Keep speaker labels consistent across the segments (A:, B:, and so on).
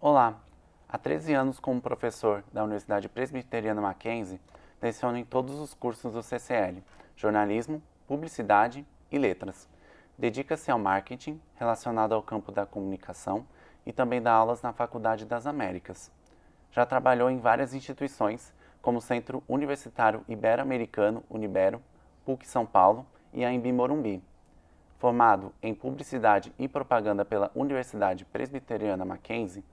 A: Olá! Há 13 anos, como professor da Universidade Presbiteriana Mackenzie, leciono em todos os cursos do CCL, jornalismo, publicidade e letras. Dedica-se ao marketing, relacionado ao campo da comunicação, e também dá aulas na Faculdade das Américas. Já trabalhou em várias instituições, como o Centro Universitário Ibero-Americano, Unibero, PUC São Paulo e a Anhembi Morumbi. Formado em Publicidade e Propaganda pela Universidade Presbiteriana Mackenzie,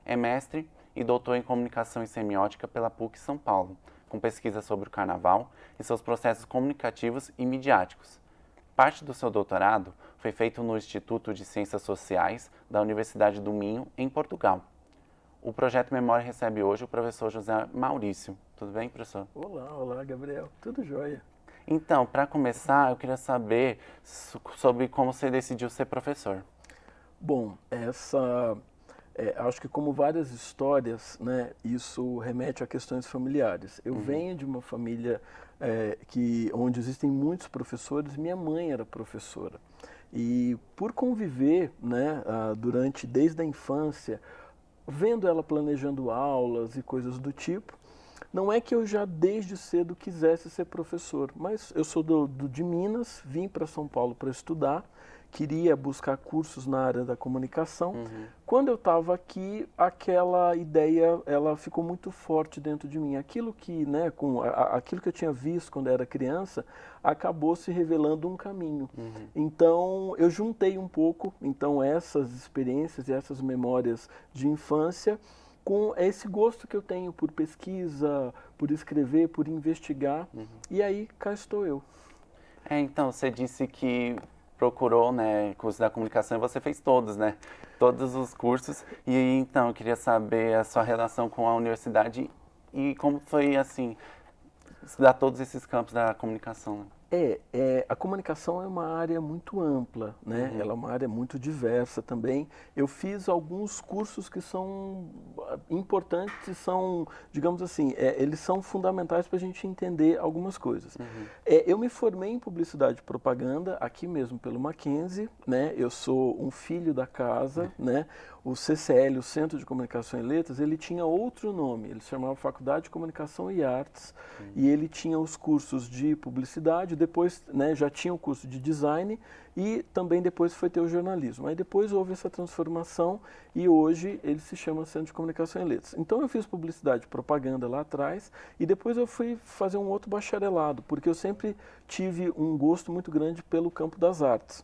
A: é mestre e doutor em Comunicação e Semiótica pela PUC São Paulo, com pesquisa sobre o Carnaval e seus processos comunicativos e midiáticos. Parte do seu doutorado foi feito no Instituto de Ciências Sociais da Universidade do Minho, em Portugal. O projeto Memória recebe hoje o professor José Maurício. Tudo bem, professor?
B: Olá, Gabriel. Tudo jóia.
A: Então, para começar, eu queria saber sobre como você decidiu ser professor.
B: Bom, acho que como várias histórias, né, isso remete a questões familiares. Eu venho de uma família onde existem muitos professores. Minha mãe era professora. E por conviver, né, desde a infância, vendo ela planejando aulas e coisas do tipo, não é que eu já desde cedo quisesse ser professor, mas eu sou de Minas, vim para São Paulo para estudar, queria buscar cursos na área da comunicação. Quando eu estava aqui, aquela ideia ela ficou muito forte dentro de mim. Aquilo que, né, aquilo que eu tinha visto quando era criança, acabou se revelando um caminho. Então, eu juntei um pouco essas experiências e essas memórias de infância com esse gosto que eu tenho por pesquisa, por escrever, por investigar, e aí cá estou eu.
A: Então, você disse que procurou, né, curso da comunicação e você fez todos, né? Todos os cursos. E então, eu queria saber a sua relação com a universidade e como foi, assim, estudar todos esses campos da comunicação, né?
B: A comunicação é uma área muito ampla, né? Ela é uma área muito diversa também. Eu fiz alguns cursos que são importantes, são, digamos assim, eles são fundamentais para a gente entender algumas coisas. Eu me formei em publicidade e propaganda aqui mesmo pelo Mackenzie, né? Eu sou um filho da casa, né? O CCL, o Centro de Comunicação e Letras, ele tinha outro nome, ele se chamava Faculdade de Comunicação e Artes, e ele tinha os cursos de publicidade, depois, né, já tinha o curso de design e também depois foi ter o jornalismo. Aí depois houve essa transformação e hoje ele se chama Centro de Comunicação e Letras. Então eu fiz publicidade e propaganda lá atrás e depois eu fui fazer um outro bacharelado, porque eu sempre tive um gosto muito grande pelo campo das artes.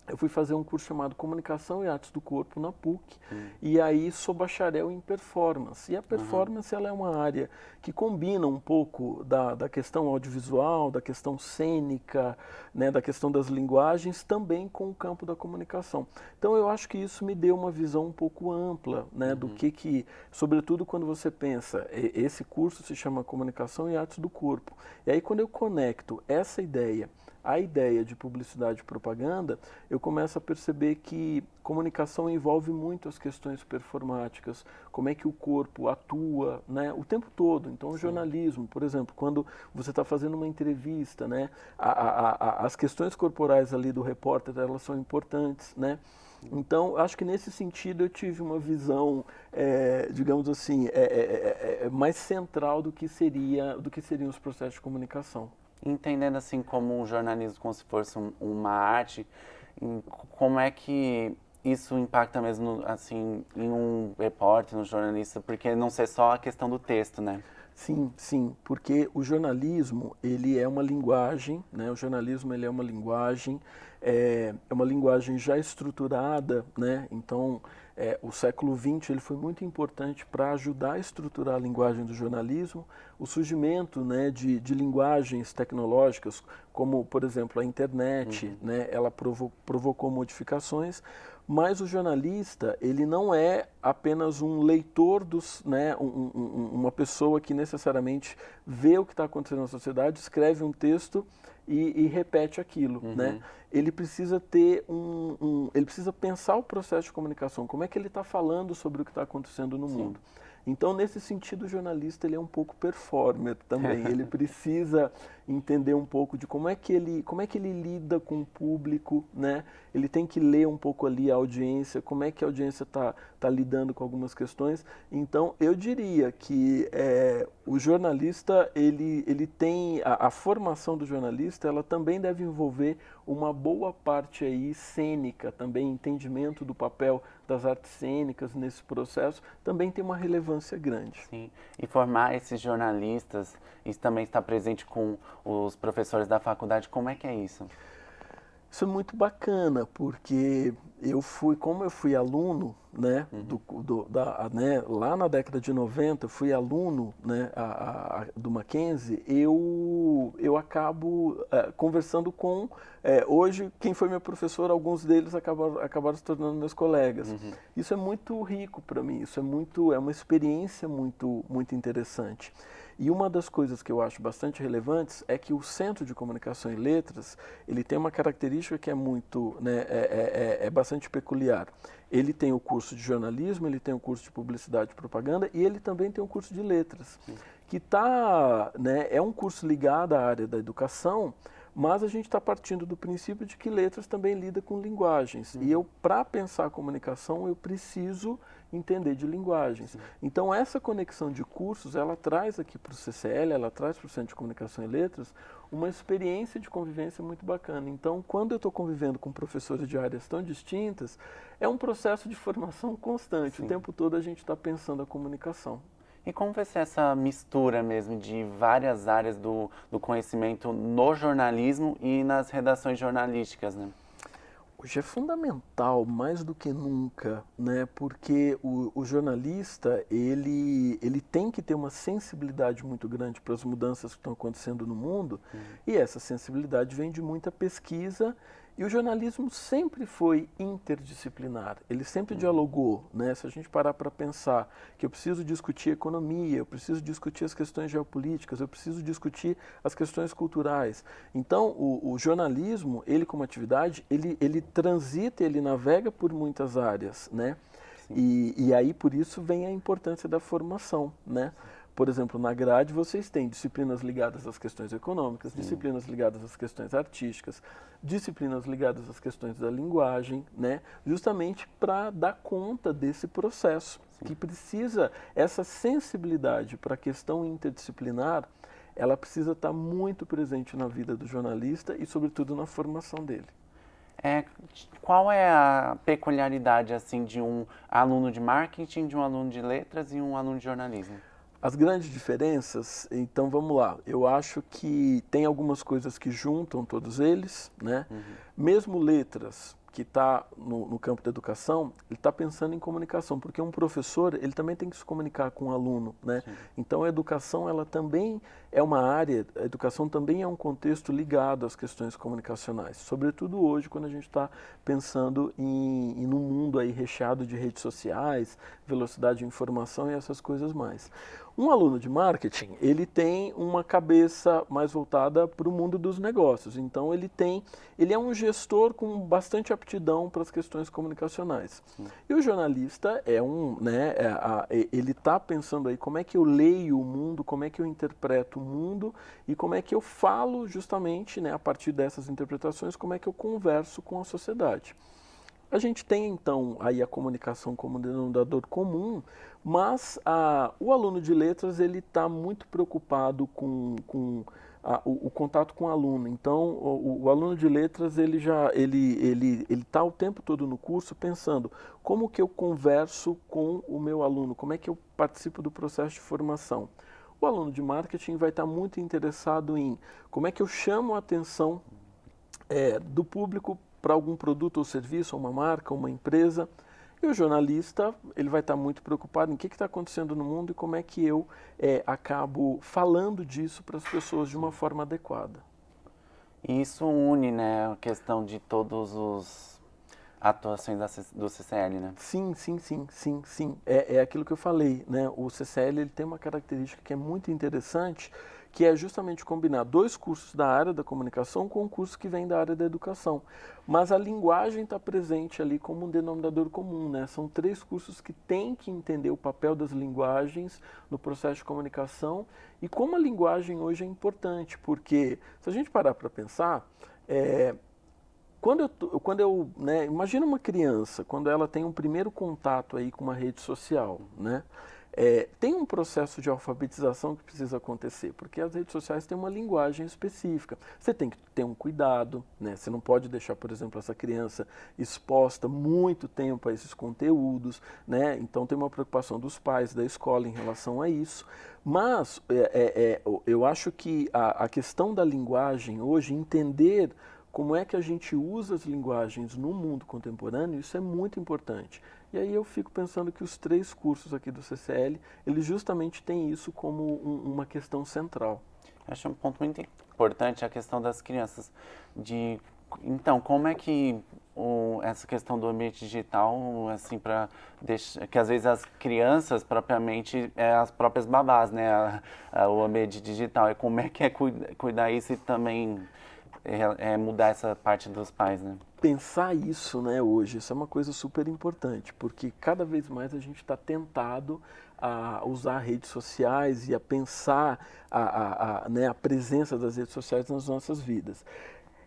B: Eu fui fazer um curso chamado Comunicação e Artes do Corpo na PUC, e aí sou bacharel em performance. E a performance ela é uma área que combina um pouco da questão audiovisual, da questão cênica, né, da questão das linguagens, também com o campo da comunicação. Então eu acho que isso me deu uma visão um pouco ampla, né, do que, sobretudo quando você pensa, esse curso se chama Comunicação e Artes do Corpo. E aí quando eu conecto essa ideia, a ideia de publicidade e propaganda, eu começo a perceber que comunicação envolve muito as questões performáticas, como é que o corpo atua, né, o tempo todo. Então, o jornalismo, por exemplo, quando você está fazendo uma entrevista, né, as questões corporais ali do repórter, elas são importantes, né? Então, acho que nesse sentido eu tive uma visão, digamos assim, mais central do que seriam os processos de comunicação.
A: Entendendo assim como o jornalismo como se fosse uma arte, como é que isso impacta mesmo assim em um repórter, no jornalista, porque não ser só a questão do texto, né?
B: Sim, porque o jornalismo ele é uma linguagem, né? O jornalismo ele é uma linguagem já estruturada, né? Então o século XX ele foi muito importante para ajudar a estruturar a linguagem do jornalismo, o surgimento, né, de linguagens tecnológicas, como por exemplo a internet, né? Ela provocou modificações. Mas o jornalista, ele não é apenas um leitor né, uma pessoa que necessariamente vê o que está acontecendo na sociedade, escreve um texto e repete aquilo, né? Ele precisa ter ele precisa pensar o processo de comunicação, como é que ele está falando sobre o que está acontecendo no mundo. Então, nesse sentido, o jornalista ele é um pouco performer também. Ele precisa entender um pouco de como é que ele lida com o público, né? Ele tem que ler um pouco ali a audiência, como é que a audiência tá lidando com algumas questões. Então, eu diria que o jornalista, ele tem a formação do jornalista, ela também deve envolver uma boa parte aí cênica, também entendimento do papel das artes cênicas nesse processo, também tem uma relevância grande.
A: Sim, e formar esses jornalistas, isso também está presente com os professores da faculdade, como é que é isso?
B: Isso é muito bacana, porque como eu fui aluno, né, lá na década de 90, fui aluno, né, do Mackenzie, eu acabo conversando com, hoje, quem foi meu professor, alguns deles acabaram se tornando meus colegas. Isso é muito rico para mim, é uma experiência muito, muito interessante. E uma das coisas que eu acho bastante relevantes é que o Centro de Comunicação e Letras, ele tem uma característica que é muito, né, bastante peculiar. Ele tem o curso de jornalismo, ele tem o curso de publicidade e propaganda e ele também tem o curso de letras, que né, é um curso ligado à área da educação, mas a gente está partindo do princípio de que letras também lida com linguagens. E para pensar a comunicação, eu preciso entender de linguagens. Então, essa conexão de cursos, ela traz aqui para o CCL, ela traz para o Centro de Comunicação e Letras, uma experiência de convivência muito bacana. Então, quando eu estou convivendo com professores de áreas tão distintas, é um processo de formação constante. O tempo todo a gente está pensando a comunicação.
A: E como vai ser essa mistura mesmo de várias áreas do conhecimento no jornalismo e nas redações jornalísticas, né?
B: Hoje é fundamental, mais do que nunca, né? Porque o jornalista, ele tem que ter uma sensibilidade muito grande para as mudanças que estão acontecendo no mundo, e essa sensibilidade vem de muita pesquisa. E o jornalismo sempre foi interdisciplinar, ele sempre dialogou, né? Se a gente parar para pensar que eu preciso discutir economia, eu preciso discutir as questões geopolíticas, eu preciso discutir as questões culturais. Então, o jornalismo, ele como atividade, ele transita, ele navega por muitas áreas, né? E aí, por isso, vem a importância da formação, né? Por exemplo, na grade vocês têm disciplinas ligadas às questões econômicas, disciplinas ligadas às questões artísticas, disciplinas ligadas às questões da linguagem, né? Justamente para dar conta desse processo, que precisa, essa sensibilidade para a questão interdisciplinar, ela precisa estar muito presente na vida do jornalista e, sobretudo, na formação dele.
A: Qual é a peculiaridade assim, de um aluno de marketing, de um aluno de letras e um aluno de jornalismo?
B: As grandes diferenças, então vamos lá, eu acho que tem algumas coisas que juntam todos eles, né? Mesmo letras, que está no campo da educação, ele está pensando em comunicação, porque um professor, ele também tem que se comunicar com o aluno, né? Então a educação, ela também é uma área, a educação também é um contexto ligado às questões comunicacionais, sobretudo hoje, quando a gente está pensando em um mundo aí recheado de redes sociais, velocidade de informação e essas coisas mais. Um aluno de marketing, ele tem uma cabeça mais voltada para o mundo dos negócios. Então, ele é um gestor com bastante aptidão para as questões comunicacionais. E o jornalista ele está pensando aí como é que eu leio o mundo, como é que eu interpreto o mundo e como é que eu falo justamente, né, a partir dessas interpretações, como é que eu converso com a sociedade. A gente tem, então, aí a comunicação como denominador comum, mas o aluno de letras, ele está muito preocupado com o contato com o aluno. Então, o aluno de letras, ele está o tempo todo no curso pensando como que eu converso com o meu aluno, como é que eu participo do processo de formação. O aluno de marketing vai estar muito interessado em como é que eu chamo a atenção do público para algum produto ou serviço, uma marca, uma empresa. E o jornalista, ele vai estar muito preocupado em o que está acontecendo no mundo e como é que eu acabo falando disso para as pessoas de uma forma adequada.
A: E isso une, né, a questão de todos atuações do CCL, né?
B: Sim, sim, sim, sim, sim. É aquilo que eu falei, né? O CCL ele tem uma característica que é muito interessante, que é justamente combinar dois cursos da área da comunicação com um curso que vem da área da educação. Mas a linguagem está presente ali como um denominador comum, né? São três cursos que têm que entender o papel das linguagens no processo de comunicação e como a linguagem hoje é importante, porque se a gente parar para pensar, né, imagina uma criança, quando ela tem um primeiro contato aí com uma rede social, né? Tem um processo de alfabetização que precisa acontecer, porque as redes sociais têm uma linguagem específica. Você tem que ter um cuidado, né? Você não pode deixar, por exemplo, essa criança exposta muito tempo a esses conteúdos, né? Então tem uma preocupação dos pais, da escola em relação a isso. Mas eu acho que a questão da linguagem hoje, entender como é que a gente usa as linguagens no mundo contemporâneo, isso é muito importante. E aí eu fico pensando que os três cursos aqui do CCL, eles justamente têm isso como uma questão central.
A: Acho um ponto muito importante a questão das crianças. Então, como é que essa questão do ambiente digital, assim, para deixar que às vezes as crianças propriamente as próprias babás, né, o ambiente digital, e como é que é cuidar isso e também mudar essa parte dos pais, né?
B: Pensar isso, né, hoje, isso é uma coisa super importante, porque cada vez mais a gente está tentado a usar redes sociais e a pensar né, a presença das redes sociais nas nossas vidas.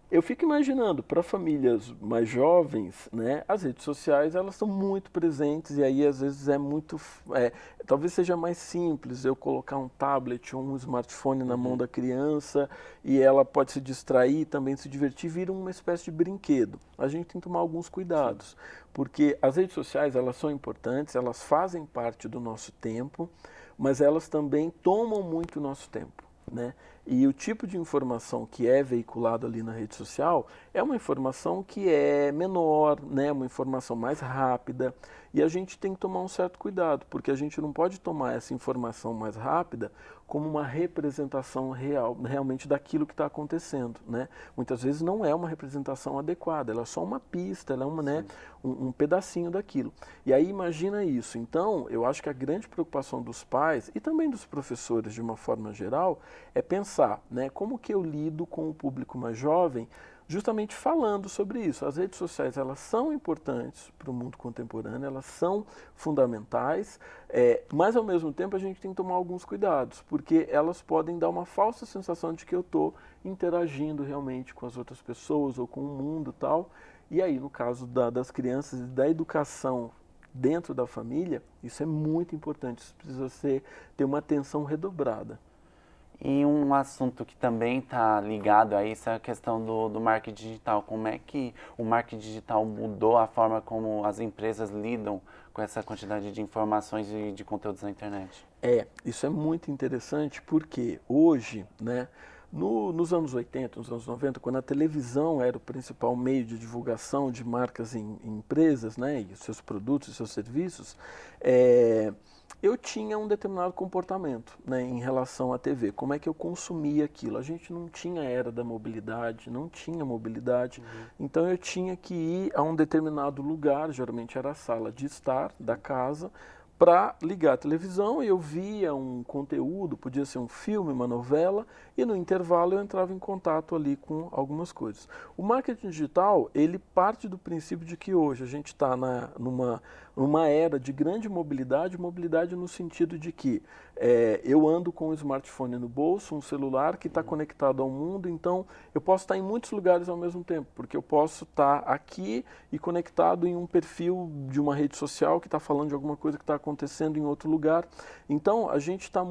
B: Eu fico imaginando, para famílias mais jovens, né, as redes sociais elas são muito presentes e aí às vezes talvez seja mais simples eu colocar um tablet ou um smartphone na mão da criança e ela pode se distrair, também se divertir, vira uma espécie de brinquedo. A gente tem que tomar alguns cuidados, porque as redes sociais elas são importantes, elas fazem parte do nosso tempo, mas elas também tomam muito nosso tempo, né? E o tipo de informação que é veiculado ali na rede social é uma informação que é menor, né? Uma informação mais rápida. E a gente tem que tomar um certo cuidado, porque a gente não pode tomar essa informação mais rápida como uma representação realmente daquilo que está acontecendo, né? Muitas vezes não é uma representação adequada, ela é só uma pista, ela é né, um pedacinho daquilo. E aí imagina isso. Então, eu acho que a grande preocupação dos pais e também dos professores de uma forma geral é pensar, né, como que eu lido com o público mais jovem, justamente falando sobre isso. As redes sociais elas são importantes para o mundo contemporâneo, elas são fundamentais, mas ao mesmo tempo a gente tem que tomar alguns cuidados, porque elas podem dar uma falsa sensação de que eu estou interagindo realmente com as outras pessoas ou com o mundo e tal. E aí, no caso das crianças e da educação dentro da família, isso é muito importante, isso precisa ter uma atenção redobrada.
A: E um assunto que também está ligado a isso é a questão do marketing digital. Como é que o marketing digital mudou a forma como as empresas lidam com essa quantidade de informações e de conteúdos na internet?
B: Isso é muito interessante porque hoje, né, nos anos 80, nos anos 90, quando a televisão era o principal meio de divulgação de marcas em empresas, né, e seus produtos e seus serviços, eu tinha um determinado comportamento, né, em relação à TV. Como é que eu consumia aquilo? A gente não tinha era da mobilidade, não tinha mobilidade, então eu tinha que ir a um determinado lugar, geralmente era a sala de estar da casa, para ligar a televisão e eu via um conteúdo, podia ser um filme, uma novela, e no intervalo eu entrava em contato ali com algumas coisas. O marketing digital, ele parte do princípio de que hoje a gente está numa era de grande mobilidade no sentido de que eu ando com um smartphone no bolso, um celular que está conectado ao mundo, então eu posso estar em muitos lugares ao mesmo tempo, porque eu posso estar aqui e conectado em um perfil de uma rede social que está falando de alguma coisa que está acontecendo em outro lugar. Então a gente está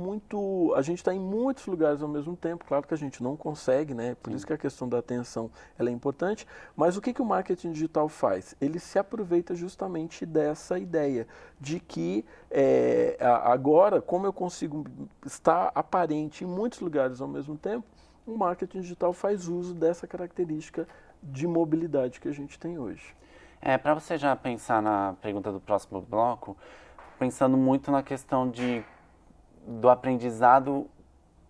B: em muitos lugares ao mesmo tempo, claro que a gente não consegue, né? Por isso que a questão da atenção ela é importante, mas o que o marketing digital faz? Ele se aproveita justamente dessa ideia de que agora, como eu consigo estar aparente em muitos lugares ao mesmo tempo, o marketing digital faz uso dessa característica de mobilidade que a gente tem hoje.
A: Para você já pensar na pergunta do próximo bloco, pensando muito na questão do aprendizado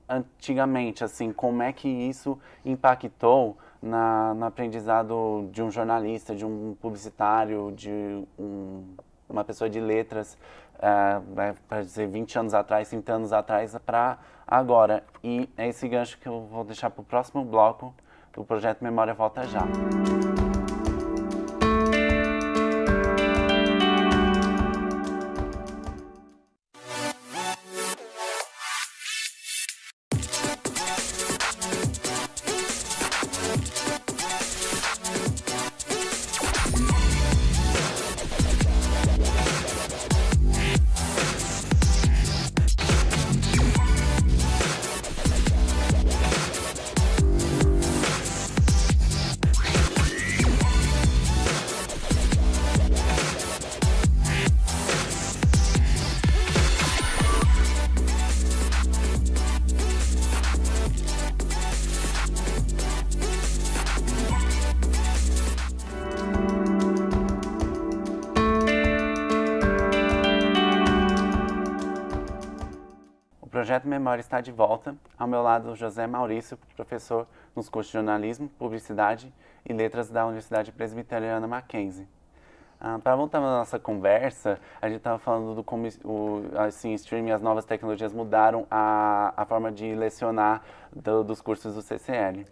A: antigamente, assim, como é que isso impactou no aprendizado de um jornalista, de um publicitário, uma pessoa de letras, para dizer 20 anos atrás, 30 anos atrás, para agora. E é esse gancho que eu vou deixar para o próximo bloco do Projeto Memória Volta Já. O Projeto Memória está de volta. Ao meu lado, José Maurício, professor nos cursos de Jornalismo, Publicidade e Letras da Universidade Presbiteriana Mackenzie. Para voltar na nossa conversa, a gente estava falando do como o streaming e as novas tecnologias mudaram a forma de lecionar dos cursos do CCL.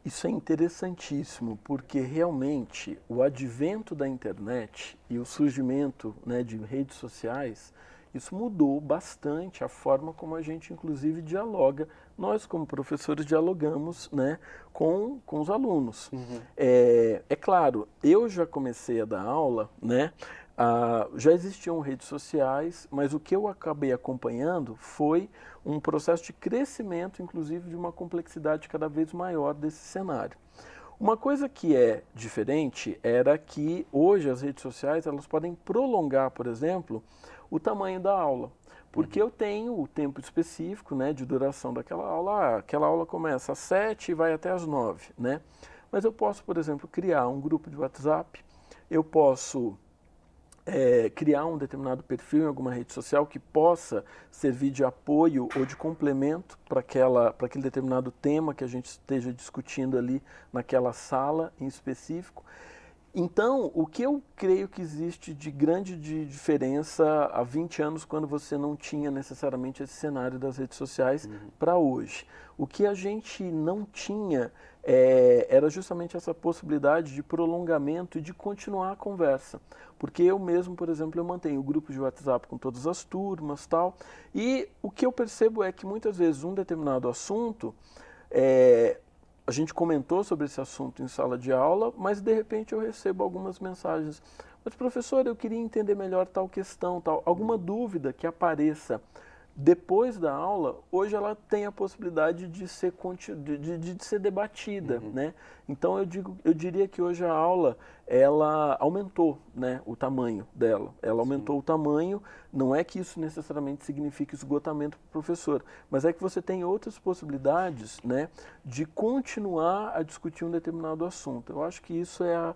B: Isso é interessantíssimo, porque realmente o advento da internet e o surgimento, né, de redes sociais, isso mudou bastante a forma como a gente, inclusive, dialoga. Nós, como professores, dialogamos, né, com os alunos. É claro, eu já comecei a dar aula, né, já existiam redes sociais, mas o que eu acabei acompanhando foi um processo de crescimento, inclusive, de uma complexidade cada vez maior desse cenário. Uma coisa que é diferente era que hoje as redes sociais elas podem prolongar, por exemplo, o tamanho da aula. Porque eu tenho o tempo específico, né, de duração daquela aula. Aquela aula começa às 7 e vai até às 9, né? Mas eu posso, por exemplo, criar um grupo de WhatsApp, eu posso criar um determinado perfil em alguma rede social que possa servir de apoio ou de complemento para aquele determinado tema que a gente esteja discutindo ali naquela sala em específico. Então, o que eu creio que existe de grande diferença há 20 anos, quando você não tinha necessariamente esse cenário das redes sociais, para hoje? O que a gente não tinha era justamente essa possibilidade de prolongamento e de continuar a conversa. Porque eu mesmo, por exemplo, eu mantenho grupos de WhatsApp com todas as turmas, tal, e o que eu percebo é que muitas vezes um determinado assunto, a gente comentou sobre esse assunto em sala de aula, mas de repente eu recebo algumas mensagens. Mas professor, eu queria entender melhor tal questão, tal. Alguma dúvida que apareça depois da aula, hoje ela tem a possibilidade de ser debatida, né? Então eu diria que hoje a aula ela aumentou, né, o tamanho dela. Ela aumentou o tamanho, não é que isso necessariamente signifique esgotamento para o professor, mas é que você tem outras possibilidades, né, de continuar a discutir um determinado assunto. Eu acho que isso é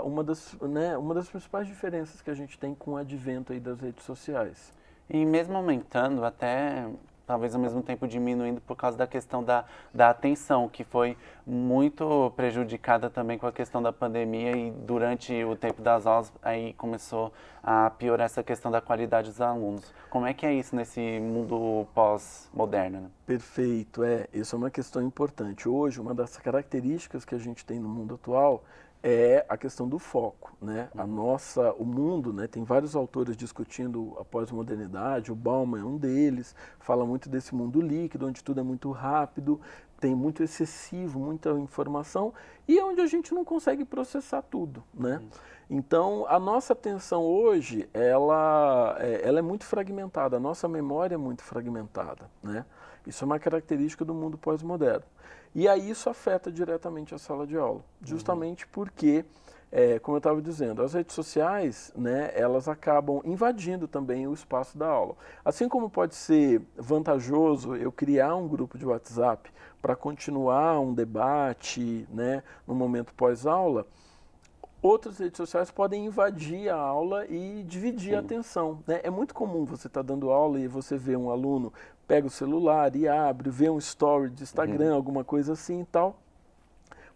B: uma das principais diferenças que a gente tem com o advento aí das redes sociais.
A: E mesmo aumentando, até talvez ao mesmo tempo diminuindo por causa da questão da atenção, que foi muito prejudicada também com a questão da pandemia e durante o tempo das aulas aí começou a piorar essa questão da qualidade dos alunos. Como é que é isso nesse mundo pós-moderno, né?
B: Perfeito, isso é uma questão importante. Hoje, uma das características que a gente tem no mundo atual é a questão do foco, né? O mundo, né? Tem vários autores discutindo a pós-modernidade, o Bauman é um deles, fala muito desse mundo líquido, onde tudo é muito rápido, tem muito excessivo, muita informação, e onde a gente não consegue processar tudo, né? Então, a nossa atenção hoje, ela é muito fragmentada, a nossa memória é muito fragmentada, né? Isso é uma característica do mundo pós-moderno. E aí isso afeta diretamente a sala de aula, justamente porque, como eu estava dizendo, as redes sociais, né, elas acabam invadindo também o espaço da aula. Assim como pode ser vantajoso eu criar um grupo de WhatsApp para continuar um debate, né, no momento pós-aula, outras redes sociais podem invadir a aula e dividir a atenção, né? É muito comum você estar dando aula e você vê um aluno, pega o celular e abre, vê um story de Instagram, alguma coisa assim e tal.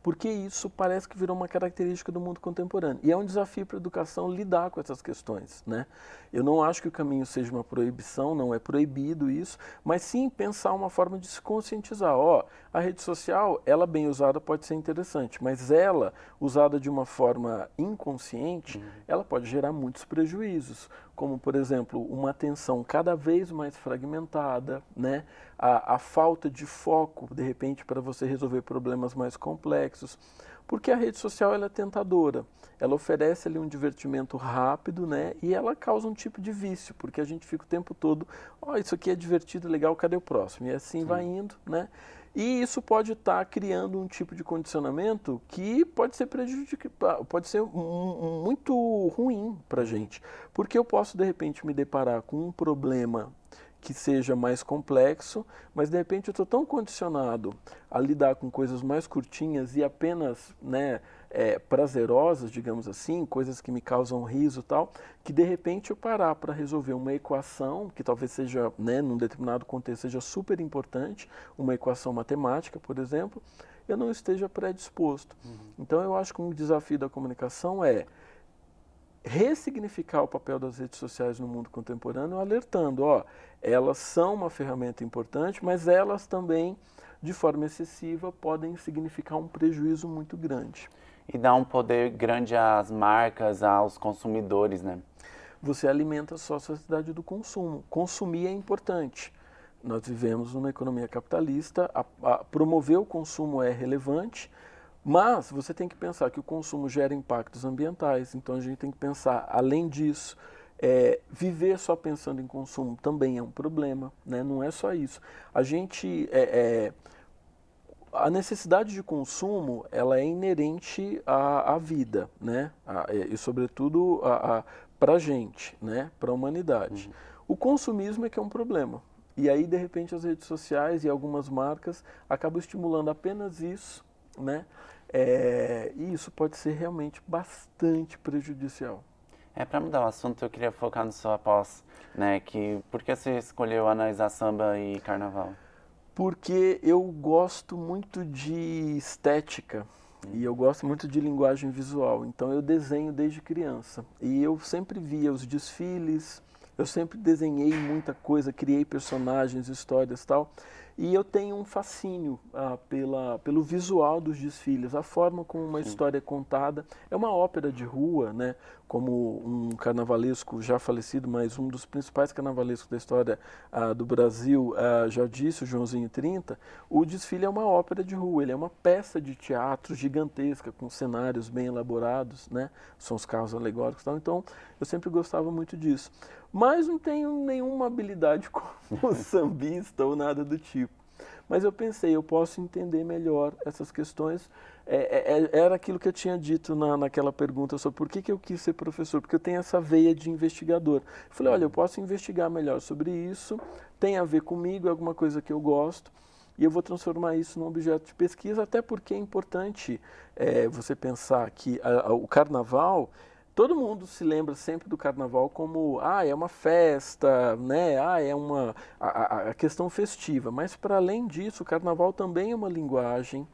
B: porque isso parece que virou uma característica do mundo contemporâneo. E é um desafio para a educação lidar com essas questões, né? Eu não acho que o caminho seja uma proibição, não é proibido isso, mas sim pensar uma forma de se conscientizar. Ó, a rede social, ela bem usada pode ser interessante, mas ela, usada de uma forma inconsciente, ela pode gerar muitos prejuízos, como, por exemplo, uma atenção cada vez mais fragmentada, né? A falta de foco, de repente, para você resolver problemas mais complexos, porque a rede social ela é tentadora, ela oferece ali um divertimento rápido, né? E ela causa um tipo de vício, porque a gente fica o tempo todo, ó, isso aqui é divertido, legal, cadê o próximo? E assim vai indo, né? E isso pode estar criando um tipo de condicionamento que pode ser pode ser muito ruim para a gente, porque eu posso de repente me deparar com um problema que seja mais complexo, mas de repente eu estou tão condicionado a lidar com coisas mais curtinhas e apenas, né, prazerosas, digamos assim, coisas que me causam riso e tal, que de repente eu parar para resolver uma equação, que talvez seja, né, num determinado contexto seja super importante, uma equação matemática, por exemplo, eu não esteja predisposto. Então eu acho que um desafio da comunicação é ressignificar o papel das redes sociais no mundo contemporâneo, alertando, ó, elas são uma ferramenta importante, mas elas também, de forma excessiva, podem significar um prejuízo muito grande.
A: E dá um poder grande às marcas, aos consumidores, né?
B: Você alimenta só a sociedade do consumo. Consumir é importante. Nós vivemos numa economia capitalista, promover o consumo é relevante, mas você tem que pensar que o consumo gera impactos ambientais, então a gente tem que pensar, além disso, viver só pensando em consumo também é um problema, né? Não é só isso. A necessidade de consumo, ela é inerente à vida, né? E sobretudo para a gente, né? Para a humanidade. O consumismo é que é um problema. E aí, de repente, as redes sociais e algumas marcas acabam estimulando apenas isso, né? E isso pode ser realmente bastante prejudicial.
A: Para mudar o assunto, eu queria focar no sua pós, né? Por que você escolheu analisar samba e carnaval?
B: Porque eu gosto muito de estética e eu gosto muito de linguagem visual. Então eu desenho desde criança e eu sempre via os desfiles, eu sempre desenhei muita coisa, criei personagens, histórias e tal. E eu tenho um fascínio pelo visual dos desfiles, a forma como uma história é contada. É uma ópera de rua, né? Como um carnavalesco já falecido, mas um dos principais carnavalescos da história do Brasil já disse, o Joãozinho 30, o desfile é uma ópera de rua, ele é uma peça de teatro gigantesca, com cenários bem elaborados, né? São os carros alegóricos e tal. Então, eu sempre gostava muito disso. Mas não tenho nenhuma habilidade como sambista ou nada do tipo. Mas eu pensei, eu posso entender melhor essas questões. Era aquilo que eu tinha dito naquela pergunta sobre por que eu quis ser professor, porque eu tenho essa veia de investigador. Eu falei, olha, eu posso investigar melhor sobre isso, tem a ver comigo, é alguma coisa que eu gosto, e eu vou transformar isso num objeto de pesquisa, até porque é importante você pensar que o carnaval... Todo mundo se lembra sempre do carnaval como, é uma festa, né? É a questão festiva. Mas, para além disso, o carnaval também é uma linguagem.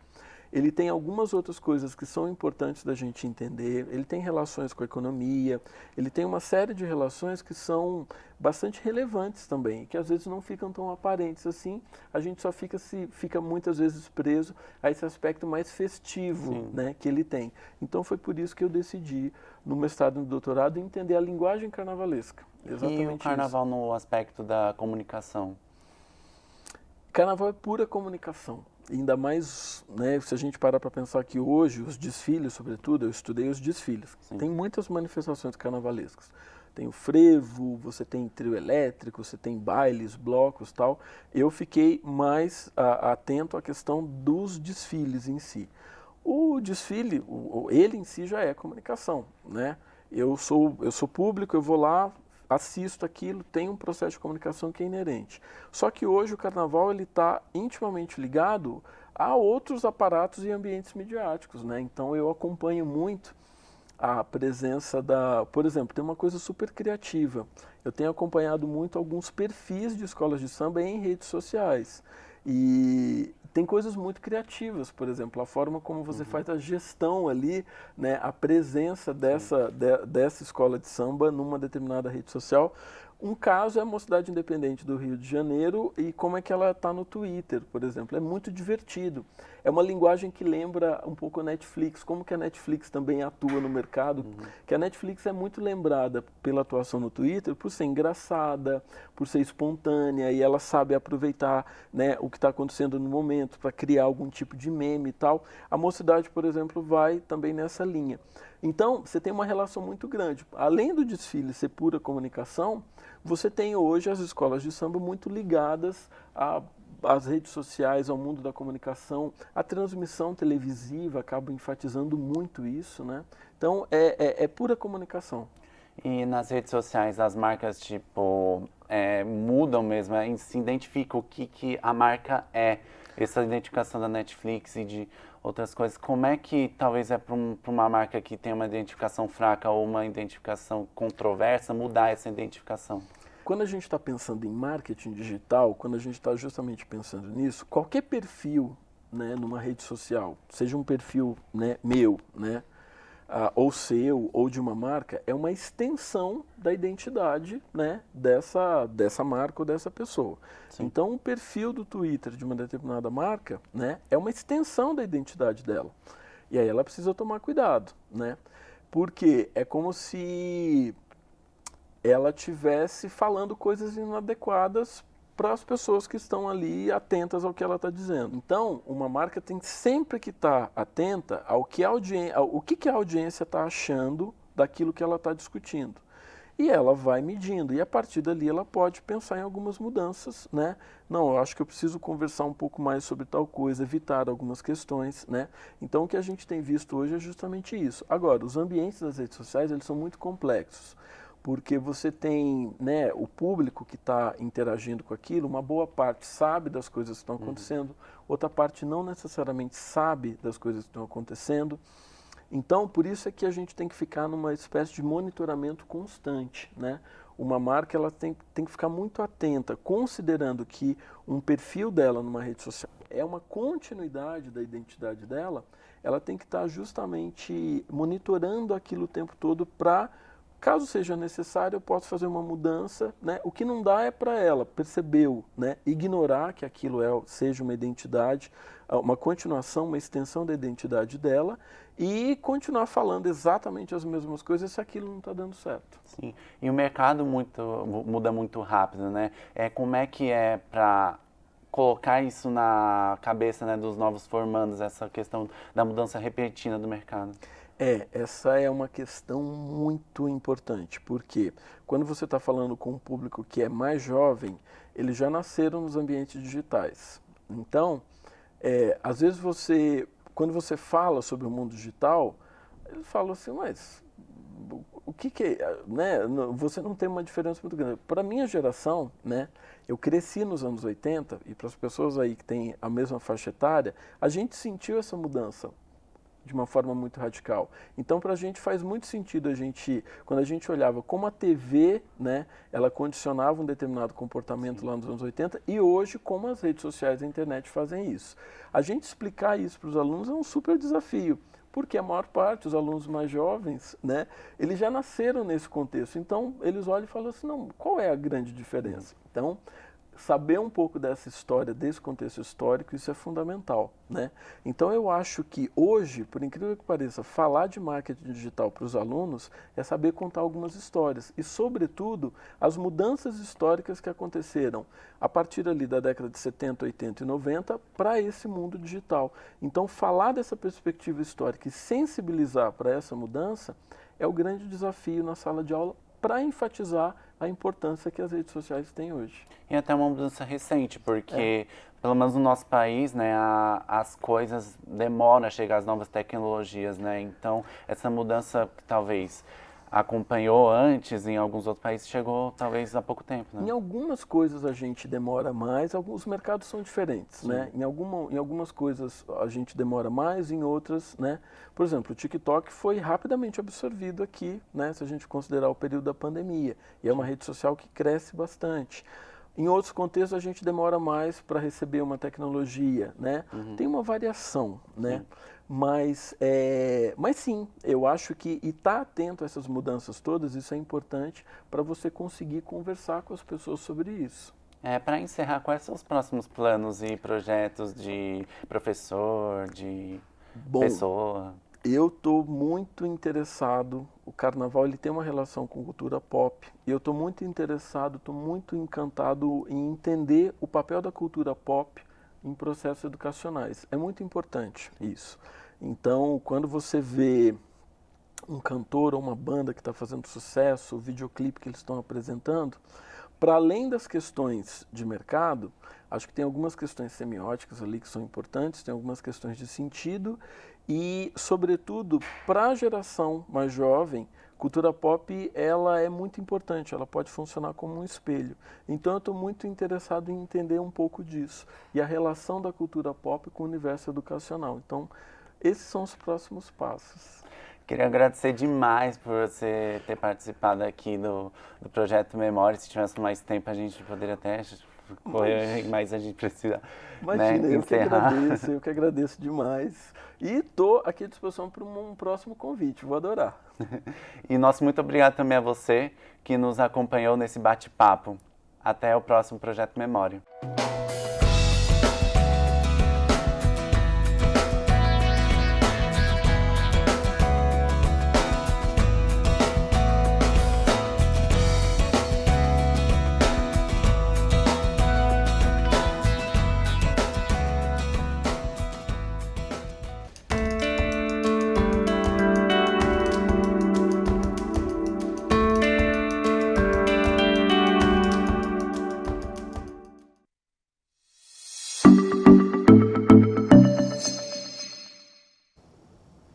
B: Ele tem algumas outras coisas que são importantes da gente entender. Ele tem relações com a economia. Ele tem uma série de relações que são bastante relevantes também, que às vezes não ficam tão aparentes assim. A gente só fica muitas vezes preso a esse aspecto mais festivo, né, que ele tem. Então foi por isso que eu decidi, no mestrado e no doutorado, entender a linguagem carnavalesca. Exatamente.
A: E o carnaval no aspecto da comunicação?
B: Carnaval é pura comunicação. Ainda mais, né, se a gente parar para pensar que hoje os desfiles, sobretudo, eu estudei os desfiles. Tem muitas manifestações carnavalescas. Tem o frevo, você tem trio elétrico, você tem bailes, blocos, tal. Eu fiquei mais atento à questão dos desfiles em si. O desfile, ele em si já é comunicação, né? Eu sou público, eu vou lá, assisto aquilo, tem um processo de comunicação que é inerente. Só que hoje o carnaval ele está intimamente ligado a outros aparatos e ambientes midiáticos, né? Então eu acompanho muito a presença por exemplo, tem uma coisa super criativa. Eu tenho acompanhado muito alguns perfis de escolas de samba em redes sociais. E tem coisas muito criativas, por exemplo, a forma como você faz a gestão ali, né, a presença dessa escola de samba numa determinada rede social. Um caso é a Mocidade Independente do Rio de Janeiro e como é que ela está no Twitter, por exemplo. É muito divertido. É uma linguagem que lembra um pouco a Netflix, como que a Netflix também atua no mercado, que a Netflix é muito lembrada pela atuação no Twitter por ser engraçada, por ser espontânea, e ela sabe aproveitar, né, o que está acontecendo no momento para criar algum tipo de meme e tal. A Mocidade, por exemplo, vai também nessa linha. Então, você tem uma relação muito grande. Além do desfile ser pura comunicação, você tem hoje as escolas de samba muito ligadas às redes sociais, ao mundo da comunicação. A transmissão televisiva acaba enfatizando muito isso, né? Então, é pura comunicação.
A: E nas redes sociais, as marcas, tipo, mudam mesmo, se identifica o que a marca é. Essa identificação da Netflix e de outras coisas, como é que talvez para uma marca que tem uma identificação fraca ou uma identificação controversa, mudar essa identificação?
B: Quando a gente está pensando em marketing digital, quando a gente está justamente pensando nisso, qualquer perfil, né, numa rede social, seja um perfil, né, meu, né, ou seu, ou de uma marca, é uma extensão da identidade, né, dessa marca ou dessa pessoa. Sim. Então, o perfil do Twitter de uma determinada marca, né, é uma extensão da identidade dela. E aí ela precisa tomar cuidado, né? Porque é como se ela estivesse falando coisas inadequadas para as pessoas que estão ali atentas ao que ela está dizendo. Então, uma marca tem sempre que estar atenta ao que a audiência está achando daquilo que ela está discutindo. E ela vai medindo, e a partir dali ela pode pensar em algumas mudanças, né? Não, eu acho que eu preciso conversar um pouco mais sobre tal coisa, evitar algumas questões, né? Então, o que a gente tem visto hoje é justamente isso. Agora, os ambientes das redes sociais, eles são muito complexos, porque você tem, né, o público que está interagindo com aquilo, uma boa parte sabe das coisas que estão acontecendo, outra parte não necessariamente sabe das coisas que estão acontecendo. Então, por isso é que a gente tem que ficar numa espécie de monitoramento constante, né? Uma marca ela tem que ficar muito atenta, considerando que um perfil dela numa rede social é uma continuidade da identidade dela, ela tem que estar justamente monitorando aquilo o tempo todo para, caso seja necessário, eu posso fazer uma mudança, né? O que não dá é para ela, percebeu, né? Ignorar que aquilo seja uma identidade, uma continuação, uma extensão da identidade dela e continuar falando exatamente as mesmas coisas se aquilo não está dando certo.
A: Sim, e o mercado muda muito rápido, né? Como é que é para colocar isso na cabeça, né, dos novos formandos, essa questão da mudança repentina do mercado?
B: Essa é uma questão muito importante, porque quando você está falando com um público que é mais jovem, eles já nasceram nos ambientes digitais. Então, às vezes quando você fala sobre o mundo digital, eles falam assim, mas o que é, né? Você não tem uma diferença muito grande. Para a minha geração, né, eu cresci nos anos 80, e para as pessoas aí que têm a mesma faixa etária, a gente sentiu essa mudança de uma forma muito radical. Então, para a gente faz muito sentido quando a gente olhava como a TV, né, ela condicionava um determinado comportamento lá nos anos 80 e hoje como as redes sociais e a internet fazem isso. A gente explicar isso para os alunos é um super desafio, porque a maior parte dos alunos mais jovens, né, eles já nasceram nesse contexto. Então, eles olham e falam assim, não, qual é a grande diferença? Então, saber um pouco dessa história, desse contexto histórico, isso é fundamental, né? Então eu acho que hoje, por incrível que pareça, falar de marketing digital para os alunos é saber contar algumas histórias e, sobretudo, as mudanças históricas que aconteceram a partir ali da década de 70, 80 e 90 para esse mundo digital. Então falar dessa perspectiva histórica e sensibilizar para essa mudança é o grande desafio na sala de aula para enfatizar a importância que as redes sociais têm hoje.
A: E até uma mudança recente, porque, pelo menos no nosso país, né, as coisas demoram a chegar às novas tecnologias, né? Então, essa mudança que talvez acompanhou antes em alguns outros países, chegou talvez há pouco tempo, né?
B: Em algumas coisas a gente demora mais, alguns mercados são diferentes, né? Em algumas coisas a gente demora mais, em outras, né? Por exemplo, o TikTok foi rapidamente absorvido aqui, né? Se a gente considerar o período da pandemia. E é uma rede social que cresce bastante. Em outros contextos, a gente demora mais para receber uma tecnologia, né? Tem uma variação, né? Mas sim, eu acho que estar atento a essas mudanças todas, isso é importante para você conseguir conversar com as pessoas sobre isso.
A: Para encerrar, quais são os próximos planos e projetos de professor, de
B: Bom,
A: pessoa?
B: eu estou muito interessado, o carnaval ele tem uma relação com cultura pop, e eu estou muito interessado, estou muito encantado em entender o papel da cultura pop em processos educacionais. É muito importante isso. Então, quando você vê um cantor ou uma banda que está fazendo sucesso, o videoclipe que eles estão apresentando, para além das questões de mercado, acho que tem algumas questões semióticas ali que são importantes, tem algumas questões de sentido e, sobretudo, para a geração mais jovem, cultura pop ela é muito importante, ela pode funcionar como um espelho. Então eu estou muito interessado em entender um pouco disso e a relação da cultura pop com o universo educacional. Então, esses são os próximos passos.
A: Queria agradecer demais por você ter participado aqui do Projeto Memória. Se tivesse mais tempo, a gente poderia até correr, mas a gente precisa,
B: Imagina,
A: né, encerrar.
B: eu que agradeço demais. E estou aqui à disposição para um próximo convite, vou adorar.
A: E nosso muito obrigado também a você que nos acompanhou nesse bate-papo. Até o próximo Projeto Memória.